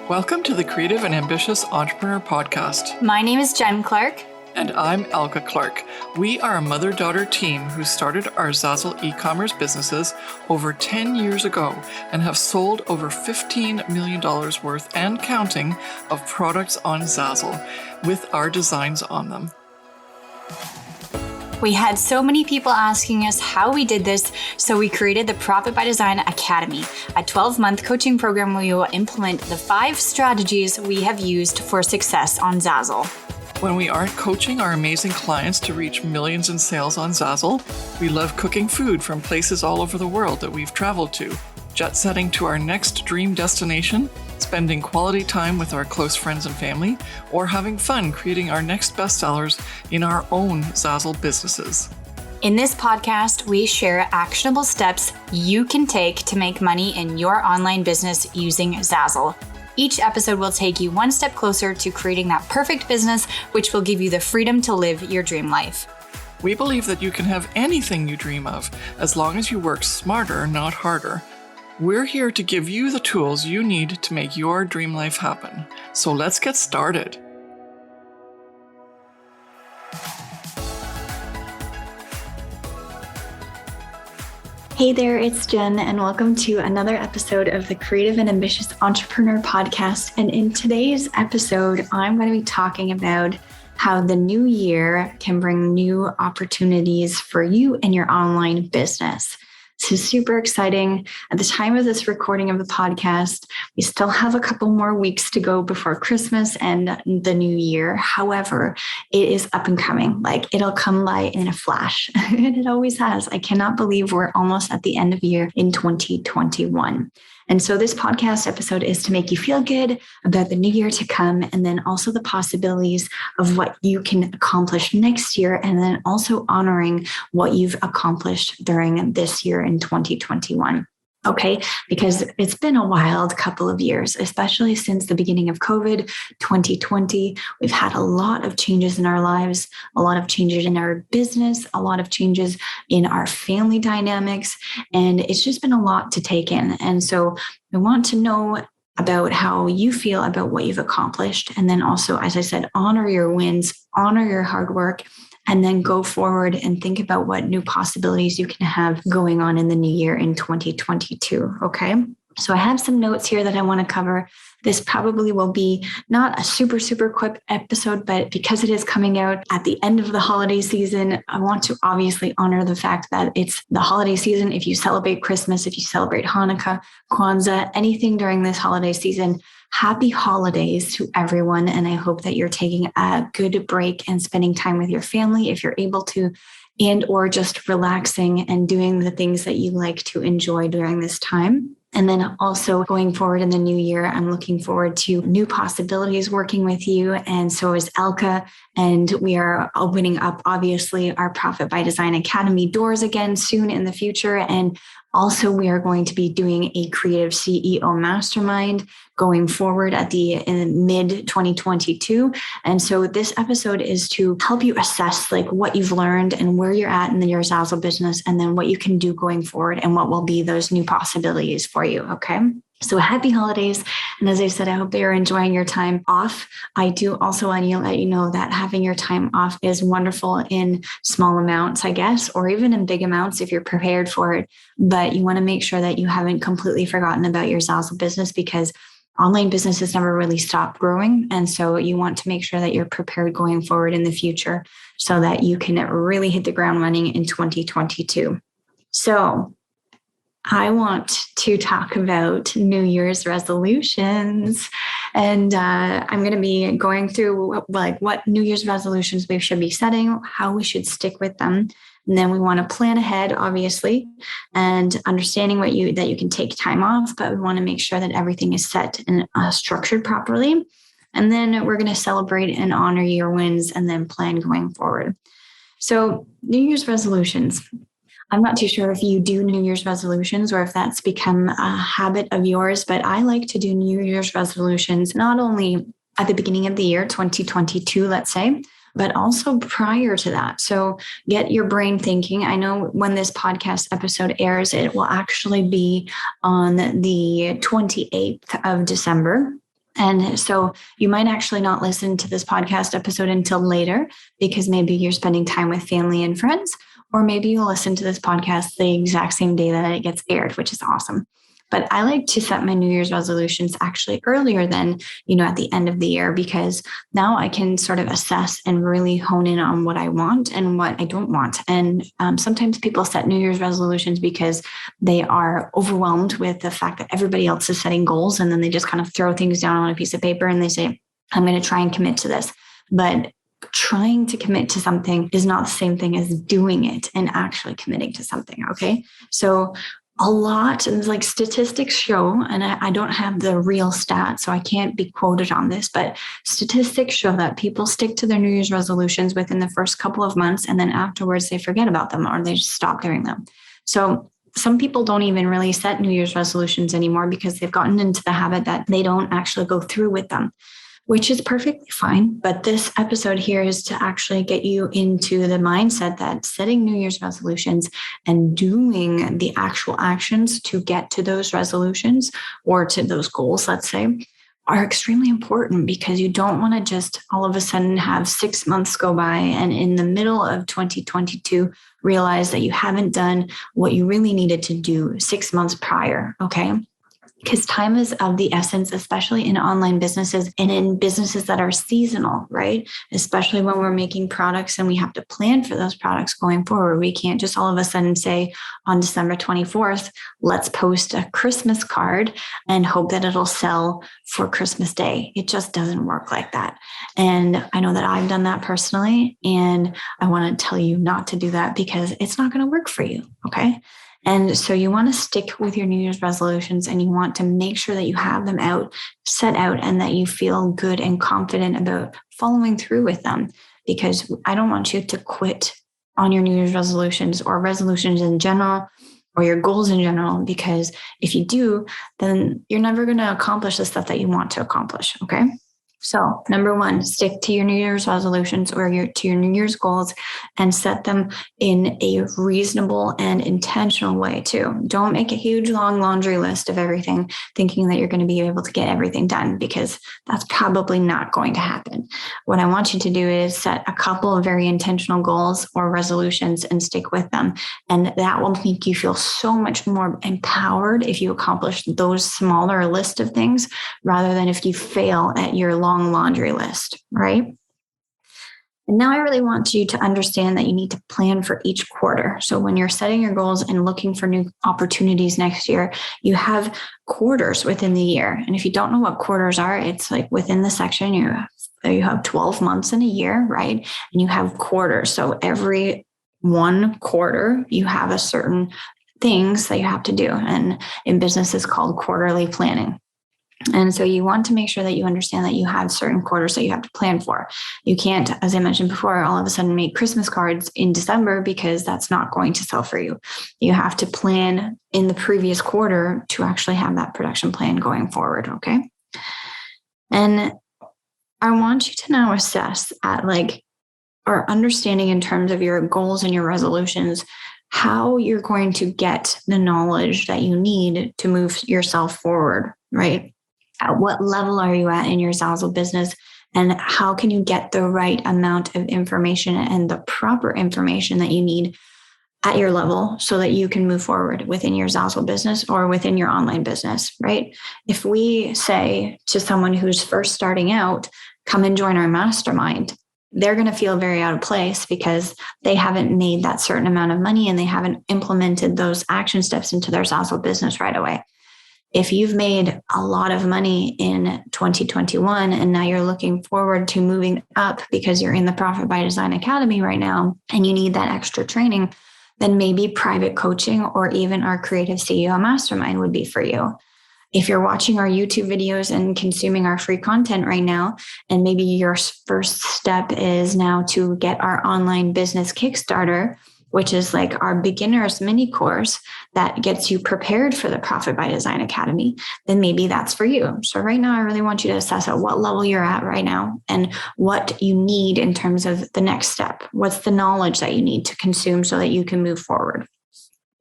Welcome to the Creative and Ambitious Entrepreneur Podcast. My name is Jen Clark. And I'm Elka Clark. We are a mother-daughter team who started our Zazzle e-commerce businesses over 10 years ago and have sold over $15 million worth and counting of products on Zazzle with our designs on them. We had so many people asking us how we did this, so we created the Profit by Design Academy, a 12-month coaching program where you will implement the 5 strategies we have used for success on Zazzle. When we aren't coaching our amazing clients to reach millions in sales on Zazzle, we love cooking food from places all over the world that we've traveled to, jet-setting to our next dream destination, spending quality time with our close friends and family, or having fun creating our next bestsellers in our own Zazzle businesses. In this podcast, we share actionable steps you can take to make money in your online business using Zazzle. Each episode will take you one step closer to creating that perfect business, which will give you the freedom to live your dream life. We believe that you can have anything you dream of, as long as you work smarter, not harder. We're here to give you the tools you need to make your dream life happen. So let's get started. Hey there, it's Jen, and welcome to another episode of the Creative and Ambitious Entrepreneur Podcast. And in today's episode, I'm going to be talking about how the new year can bring new opportunities for you and your online business. So super exciting. At the time of this recording of the podcast, we still have a couple more weeks to go before Christmas and the new year. However, it is up and coming. Like it'll come by in a flash. And it always has. I cannot believe we're almost at the end of the year in 2021. And so this podcast episode is to make you feel good about the new year to come, and then also the possibilities of what you can accomplish next year, and then also honoring what you've accomplished during this year in 2021. Okay, because it's been a wild couple of years, especially since the beginning of COVID 2020. We've had a lot of changes in our lives, a lot of changes in our business, a lot of changes in our family dynamics, and it's just been a lot to take in. And so I want to know about how you feel about what you've accomplished. And then also, as I said, honor your wins, honor your hard work, and then go forward and think about what new possibilities you can have going on in the new year in 2022. Okay. So I have some notes here that I want to cover. This probably will be not a super quick episode, but because it is coming out at the end of the holiday season, I want to obviously honor the fact that it's the holiday season. If you celebrate Christmas, if you celebrate Hanukkah, Kwanzaa, anything during this holiday season, happy holidays to everyone. And I hope that you're taking a good break and spending time with your family if you're able to, and or just relaxing and doing the things that you like to enjoy during this time. And then also going forward in the new year, I'm looking forward to new possibilities working with you. And so is Elka. And we are opening up, obviously, our Profit by Design Academy doors again soon in the future. And also, we are going to be doing a Creative CEO Mastermind going forward in mid 2022. And so this episode is to help you assess like what you've learned and where you're at in your Zazzle business, and then what you can do going forward and what will be those new possibilities for you. Okay. So happy holidays. And as I said, I hope that you're enjoying your time off. I do also want to let you know that having your time off is wonderful in small amounts, I guess, or even in big amounts if you're prepared for it. But you want to make sure that you haven't completely forgotten about your Zazzle business, because online businesses never really stop growing. And so you want to make sure that you're prepared going forward in the future so that you can really hit the ground running in 2022. So I want to talk about New Year's resolutions, and I'm going to be going through like what New Year's resolutions we should be setting, how we should stick with them. And then we want to plan ahead, obviously, and understanding that you can take time off, but we want to make sure that everything is set and structured properly. And then we're going to celebrate and honor your wins and then plan going forward. So New Year's resolutions. I'm not too sure if you do New Year's resolutions or if that's become a habit of yours, but I like to do New Year's resolutions not only at the beginning of the year, 2022, let's say, but also prior to that. So get your brain thinking. I know when this podcast episode airs, it will actually be on the 28th of December. And so you might actually not listen to this podcast episode until later because maybe you're spending time with family and friends, or maybe you'll listen to this podcast the exact same day that it gets aired, which is awesome. But I like to set my New Year's resolutions actually earlier than, at the end of the year, because now I can sort of assess and really hone in on what I want and what I don't want. And sometimes people set New Year's resolutions because they are overwhelmed with the fact that everybody else is setting goals. And then they just kind of throw things down on a piece of paper and they say, I'm going to try and commit to this. But trying to commit to something is not the same thing as doing it and actually committing to something. Okay. So a lot, like statistics show, and I don't have the real stats, so I can't be quoted on this, but statistics show that people stick to their New Year's resolutions within the first couple of months, and then afterwards they forget about them or they just stop doing them. So some people don't even really set New Year's resolutions anymore because they've gotten into the habit that they don't actually go through with them, which is perfectly fine. But this episode here is to actually get you into the mindset that setting New Year's resolutions and doing the actual actions to get to those resolutions or to those goals, let's say, are extremely important, because you don't want to just all of a sudden have 6 months go by and in the middle of 2022 realize that you haven't done what you really needed to do 6 months prior. Okay. Because time is of the essence, especially in online businesses and in businesses that are seasonal, right? Especially when we're making products and we have to plan for those products going forward. We can't just all of a sudden say on December 24th, let's post a Christmas card and hope that it'll sell for Christmas Day. It just doesn't work like that. And I know that I've done that personally, and I want to tell you not to do that because it's not going to work for you, okay? And so you want to stick with your New Year's resolutions, and you want to make sure that you have them set out, and that you feel good and confident about following through with them, because I don't want you to quit on your New Year's resolutions or resolutions in general or your goals in general, because if you do, then you're never going to accomplish the stuff that you want to accomplish. Okay. So number one, stick to your New Year's resolutions or to your New Year's goals, and set them in a reasonable and intentional way too. Don't make a huge long laundry list of everything thinking that you're going to be able to get everything done, because that's probably not going to happen. What I want you to do is set a couple of very intentional goals or resolutions and stick with them. And that will make you feel so much more empowered if you accomplish those smaller list of things, rather than if you fail at your long laundry list, right? And now I really want you to understand that you need to plan for each quarter. So when you're setting your goals and looking for new opportunities next year, you have quarters within the year. And if you don't know what quarters are, it's like within the section, you have 12 months in a year, right? And you have quarters. So every one quarter, you have a certain things that you have to do. And in business, it's called quarterly planning. And so you want to make sure that you understand that you have certain quarters that you have to plan for. You can't, as I mentioned before, all of a sudden make Christmas cards in December, because that's not going to sell for you. You have to plan in the previous quarter to actually have that production plan going forward. Okay. And I want you to now assess our understanding in terms of your goals and your resolutions, how you're going to get the knowledge that you need to move yourself forward, right? At what level are you at in your Zazzle business, and how can you get the right amount of information and the proper information that you need at your level so that you can move forward within your Zazzle business or within your online business, right? If we say to someone who's first starting out, come and join our mastermind, they're going to feel very out of place because they haven't made that certain amount of money and they haven't implemented those action steps into their Zazzle business right away. If you've made a lot of money in 2021 and now you're looking forward to moving up because you're in the Profit by Design Academy right now and you need that extra training, then maybe private coaching or even our Creative CEO Mastermind would be for you. If you're watching our YouTube videos and consuming our free content right now, and maybe your first step is now to get our online business Kickstarter, which is like our beginner's mini course that gets you prepared for the Profit by Design Academy, then maybe that's for you. So right now, I really want you to assess at what level you're at right now and what you need in terms of the next step. What's the knowledge that you need to consume so that you can move forward?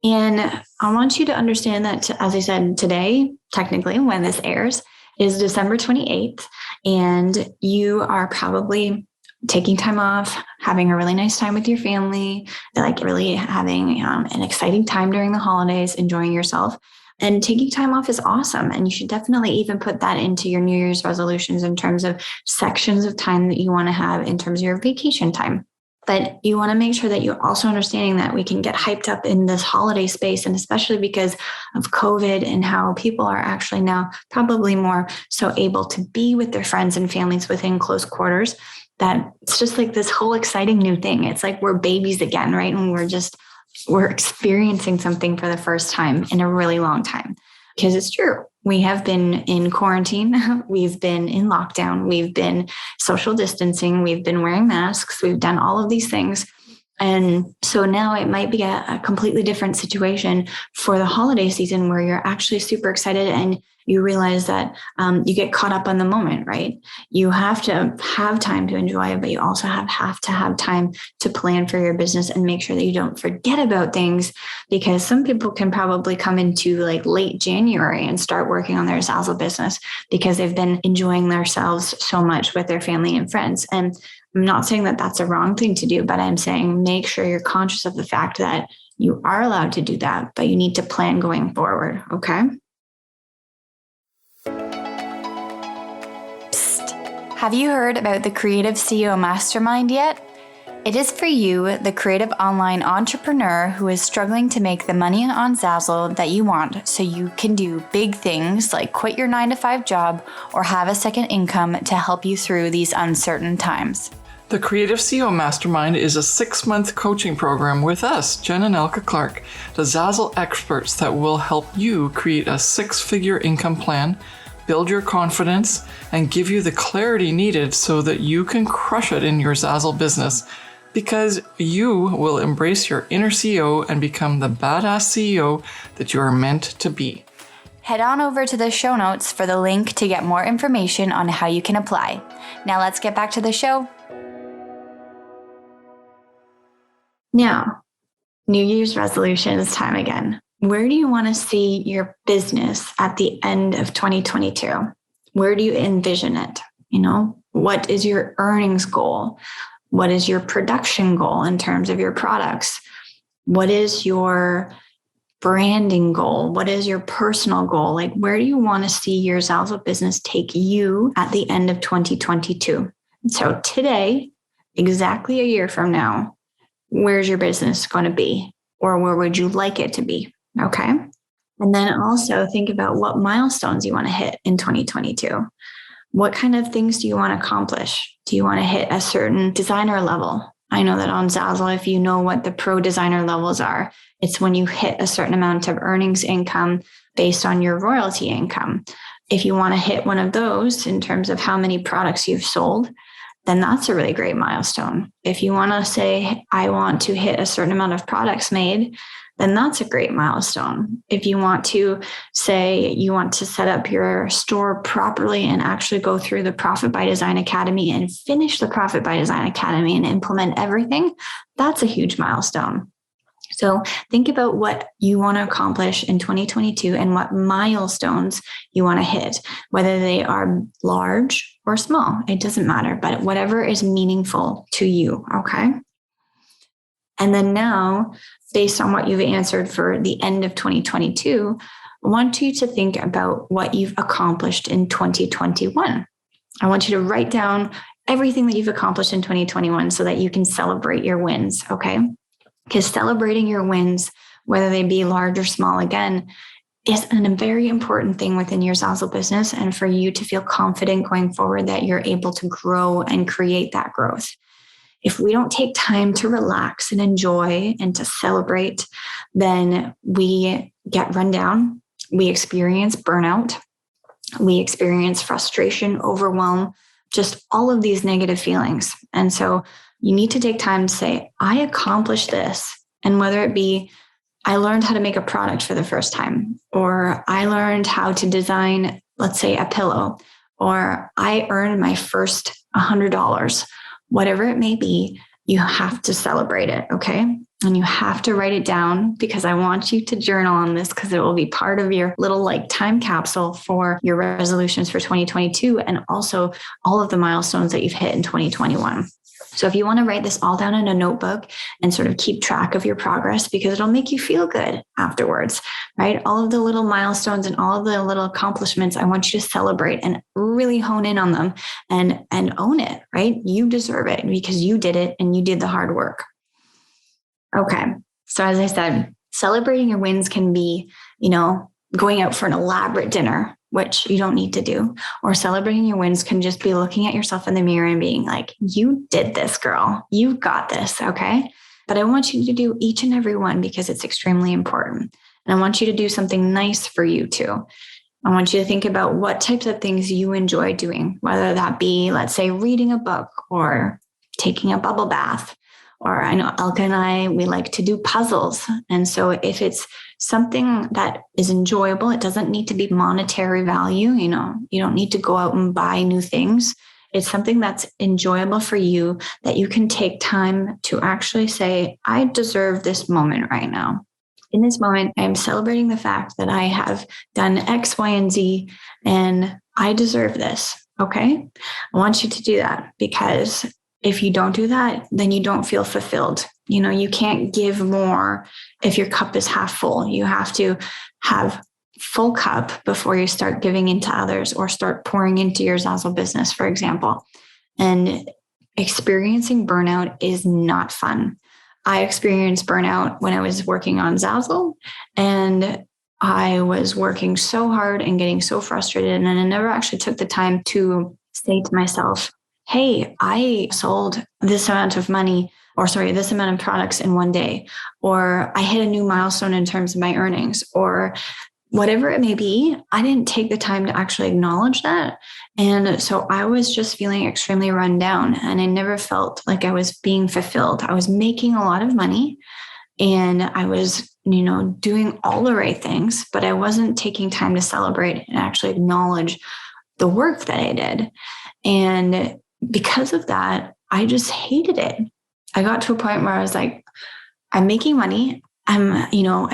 And I want you to understand that, as I said today, technically when this airs, is December 28th, and you are probably taking time off, having a really nice time with your family, like really having an exciting time during the holidays, enjoying yourself. And taking time off is awesome. And you should definitely even put that into your New Year's resolutions in terms of sections of time that you want to have in terms of your vacation time. But you want to make sure that you're also understanding that we can get hyped up in this holiday space, and especially because of COVID and how people are actually now probably more so able to be with their friends and families within close quarters, that it's just like this whole exciting new thing. It's like we're babies again, right? And we're experiencing something for the first time in a really long time. Because it's true. We have been in quarantine. We've been in lockdown. We've been social distancing. We've been wearing masks. We've done all of these things. And so now it might be a completely different situation for the holiday season where you're actually super excited and you realize that you get caught up on the moment, right? You have to have time to enjoy it, but you also have to have time to plan for your business and make sure that you don't forget about things, because some people can probably come into like late January and start working on their Zazzle business because they've been enjoying themselves so much with their family and friends. And I'm not saying that that's a wrong thing to do, but I'm saying make sure you're conscious of the fact that you are allowed to do that, but you need to plan going forward, okay? Have you heard about the Creative CEO Mastermind yet? It is for you, the creative online entrepreneur who is struggling to make the money on Zazzle that you want so you can do big things like quit your 9-to-5 job or have a second income to help you through these uncertain times. The Creative CEO Mastermind is a 6-month coaching program with us, Jen and Elka Clark, the Zazzle experts that will help you create a 6-figure income plan, build your confidence, and give you the clarity needed so that you can crush it in your Zazzle business, because you will embrace your inner CEO and become the badass CEO that you are meant to be. Head on over to the show notes for the link to get more information on how you can apply. Now let's get back to the show. Now, New Year's resolution is time again. Where do you want to see your business at the end of 2022? Where do you envision it? What is your earnings goal? What is your production goal in terms of your products? What is your branding goal? What is your personal goal? Like, where do you want to see your Zazzle business take you at the end of 2022? So today, exactly a year from now, where's your business going to be? Or where would you like it to be? Okay. And then also think about what milestones you want to hit in 2022. What kind of things do you want to accomplish? Do you want to hit a certain designer level? I know that on Zazzle, if you know what the pro designer levels are, it's when you hit a certain amount of earnings income based on your royalty income. If you want to hit one of those in terms of how many products you've sold, then that's a really great milestone. If you want to say, I want to hit a certain amount of products made, then that's a great milestone. If you want to say you want to set up your store properly and actually go through the Profit by Design Academy and finish the Profit by Design Academy and implement everything, that's a huge milestone. So think about what you want to accomplish in 2022 and what milestones you want to hit, whether they are large or small, it doesn't matter, but whatever is meaningful to you, okay? And then now, based on what you've answered for the end of 2022, I want you to think about what you've accomplished in 2021. I want you to write down everything that you've accomplished in 2021 so that you can celebrate your wins, okay? Because celebrating your wins, whether they be large or small, again, is a very important thing within your Zazzle business and for you to feel confident going forward that you're able to grow and create that growth. If we don't take time to relax and enjoy and to celebrate, then we get run down, we experience burnout, we experience frustration, overwhelm, just all of these negative feelings. And so you need to take time to say, I accomplished this. And whether it be, I learned how to make a product for the first time, or I learned how to design, let's say, a pillow, or I earned my first $100. Whatever it may be, you have to celebrate it, okay? And you have to write it down because I want you to journal on this because it will be part of your little like time capsule for your resolutions for 2022 and also all of the milestones that you've hit in 2021. So if you want to write this all down in a notebook and sort of keep track of your progress, because it'll make you feel good afterwards, right? All of the little milestones and all of the little accomplishments, I want you to celebrate and really hone in on them and own it, right? You deserve it because you did it and you did the hard work. Okay. So as I said, celebrating your wins can be, going out for an elaborate dinner, which you don't need to do, or celebrating your wins can just be looking at yourself in the mirror and being like, you did this, girl, you got this. Okay. But I want you to do each and every one because it's extremely important. And I want you to do something nice for you too. I want you to think about what types of things you enjoy doing, whether that be, let's say, reading a book or taking a bubble bath. Or I know Elka and I, we like to do puzzles. And so if it's something that is enjoyable, it doesn't need to be monetary value. You don't need to go out and buy new things. It's something that's enjoyable for you that you can take time to actually say, I deserve this moment right now. In this moment, I'm celebrating the fact that I have done X, Y, and Z, and I deserve this. Okay. I want you to do that because if you don't do that, then you don't feel fulfilled. You can't give more if your cup is half full. You have to have full cup before you start giving into others or start pouring into your Zazzle business, for example. And experiencing burnout is not fun. I experienced burnout when I was working on Zazzle, and I was working so hard and getting so frustrated. And I never actually took the time to say to myself, hey, I sold this amount of this amount of products in one day, or I hit a new milestone in terms of my earnings, or whatever it may be. I didn't take the time to actually acknowledge that. And so I was just feeling extremely run down and I never felt like I was being fulfilled. I was making a lot of money and I was, doing all the right things, but I wasn't taking time to celebrate and actually acknowledge the work that I did. And because of that, I just hated it. I got to a point where I was like, I'm making money. I'm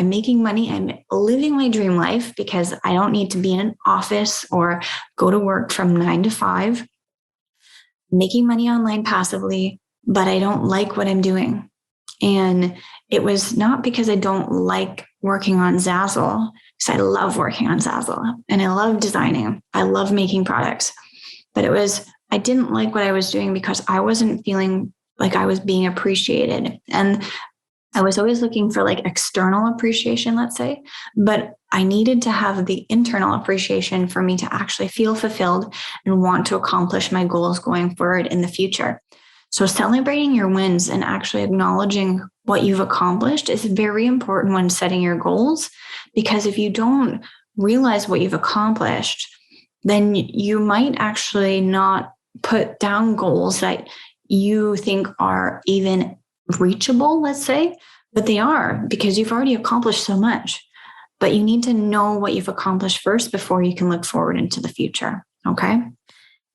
making money. I'm living my dream life because I don't need to be in an office or go to work from 9 to 5, making money online passively, but I don't like what I'm doing. And it was not because I don't like working on Zazzle, because I love working on Zazzle and I love designing. I love making products, but I didn't like what I was doing because I wasn't feeling like I was being appreciated. And I was always looking for like external appreciation, let's say, but I needed to have the internal appreciation for me to actually feel fulfilled and want to accomplish my goals going forward in the future. So celebrating your wins and actually acknowledging what you've accomplished is very important when setting your goals, because if you don't realize what you've accomplished, then you might actually not put down goals that you think are even reachable, let's say, but they are because you've already accomplished so much. But you need to know what you've accomplished first before you can look forward into the future. Okay.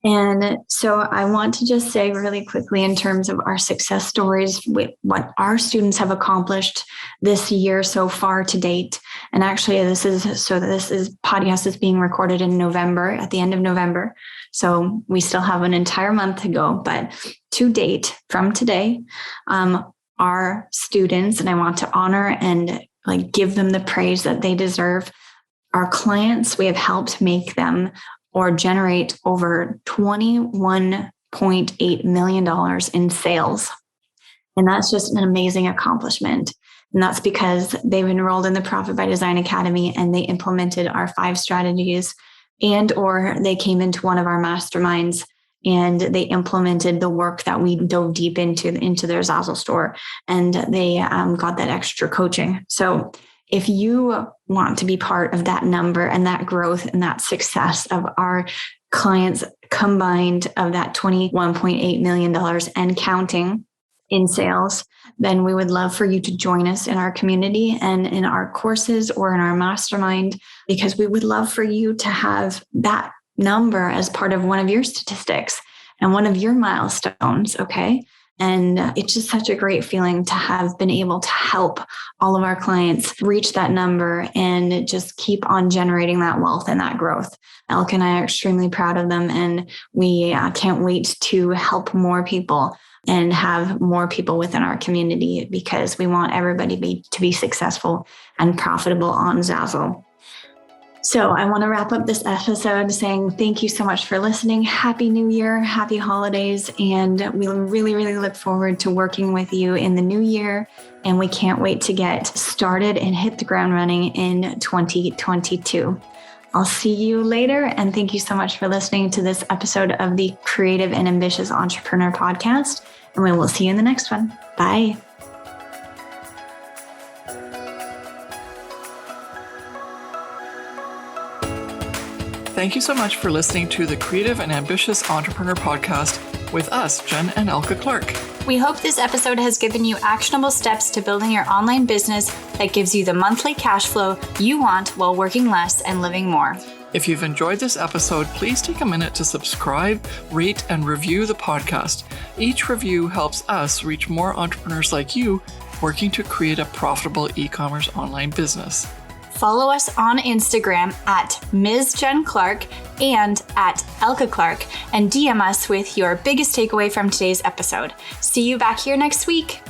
And so I want to just say really quickly in terms of our success stories, with what our students have accomplished this year so far to date. And actually this podcast is being recorded in November, at the end of November. So we still have an entire month to go, but to date from today, our students, and I want to honor and give them the praise that they deserve. Our clients, we have helped make them or generate over $21.8 million in sales. And that's just an amazing accomplishment. And that's because they've enrolled in the Profit by Design Academy and they implemented our 5 strategies, and or they came into one of our masterminds and they implemented the work that we dove deep into their Zazzle store, and they got that extra coaching. So if you want to be part of that number and that growth and that success of our clients combined of that $21.8 million and counting in sales, then we would love for you to join us in our community and in our courses or in our mastermind, because we would love for you to have that number as part of one of your statistics and one of your milestones. Okay. And it's just such a great feeling to have been able to help all of our clients reach that number and just keep on generating that wealth and that growth. Elke and I are extremely proud of them, and we can't wait to help more people and have more people within our community, because we want everybody to be successful and profitable on Zazzle. So I want to wrap up this episode saying thank you so much for listening. Happy New Year, happy holidays, and we really, really look forward to working with you in the new year. And we can't wait to get started and hit the ground running in 2022. I'll see you later, and thank you so much for listening to this episode of the Creative and Ambitious Entrepreneur Podcast, and we will see you in the next one. Bye. Thank you so much for listening to the Creative and Ambitious Entrepreneur Podcast with us, Jen and Elke Clark. We hope this episode has given you actionable steps to building your online business that gives you the monthly cash flow you want while working less and living more. If you've enjoyed this episode, please take a minute to subscribe, rate, and review the podcast. Each review helps us reach more entrepreneurs like you working to create a profitable e-commerce online business. Follow us on Instagram at Ms. Jen Clark and at Elke Clark, and DM us with your biggest takeaway from today's episode. See you back here next week.